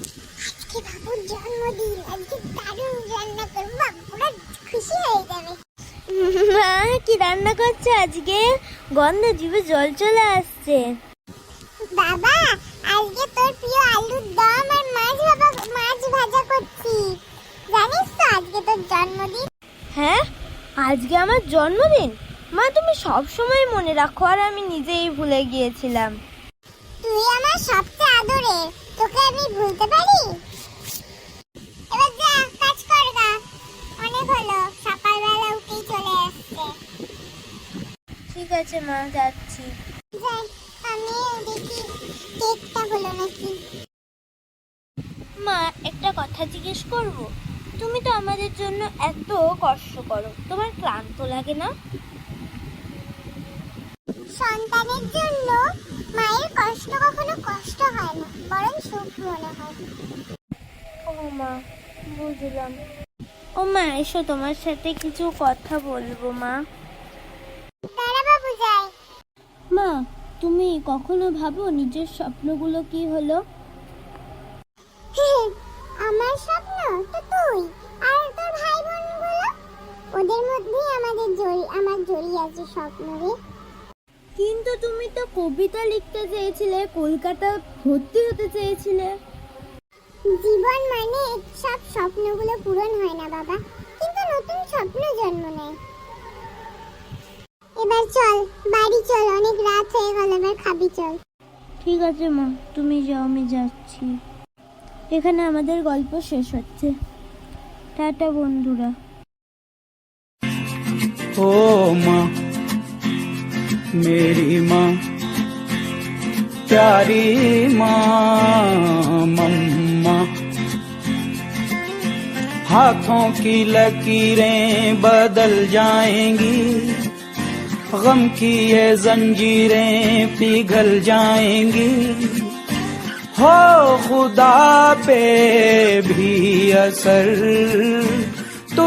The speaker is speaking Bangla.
আজকে বাবুর জন্মদিন, আজকে দারুণ রান্না করবো, বাবুরা খুশি হয়ে যাবে। মা কি রান্না করছো আজকে? গন্ধে জিভে জল চলে আসছে। বাবা আজকে তোর প্রিয় আলুর দম আর মাছ ভাজা করছি। জানিস তো আজকে তোর জন্মদিন? হ্যাঁ, আজকে আমার জন্মদিন? মা তুমি সব সময় মনে রাখো, আর আমি নিজেই ভুলে গিয়েছিলাম। তুই আমার সবচেয়ে আদরের, তোকে আমি ভুলতে পারি? এবার যা কাজ কর গা, অনেক হলো, সকালবেলা উঠেই চলে আসছে। ঠিক আছে মা, যাচ্ছি। যাই, আমি দেখি কেকটা হলো নাকি। মা একটা কথা জিজ্ঞেস করব? তুমি তো আমাদের জন্য এত কষ্ট করো, তোমার ক্লান্ত লাগে না? সন্তানের জন্য মায়ের কষ্ট কখনো কষ্ট হয় না, বরং সুখ মনে হয়। ও মা, বুঝলাম। ও মা এসো, তোমার সাথে কিছু কথা বলবো। মা, দাঁড়া বাবু যাই। মা তুমি কখনো ভাবো নিজের স্বপ্নগুলো কি হলো? আমার স্বপ্ন তো তুই আর তোর ভাই বোনগুলো, ওদের মধ্যেই আমার জড়িয়ে আছে স্বপ্ন রে। কিন্তু তুমি তো কবিতা লিখতে চেয়েছিলে, কলকাতা ভর্তি হতে চেয়েছিলে। জীবন মানে সব স্বপ্নগুলো পূরণ হয় না বাবা, কিন্তু নতুন স্বপ্ন জন্ম নেয়। এবার চল বাড়ি চল, অনেক রাত হয়ে গেল, এবার খাবি চল। ঠিক আছে মা, তুমি যাও, আমি যাচ্ছি। এখানে আমাদের গল্প শেষ হচ্ছে। টাটা বন্ধুরা। ओ माँ, मेरी माँ, प्यारी माँ, मम्मा। हाथों की लकीरें बदल जाएंगी, गम की ये जंजीरें पिघल जाएंगी। हो खुदा पे भी असर तू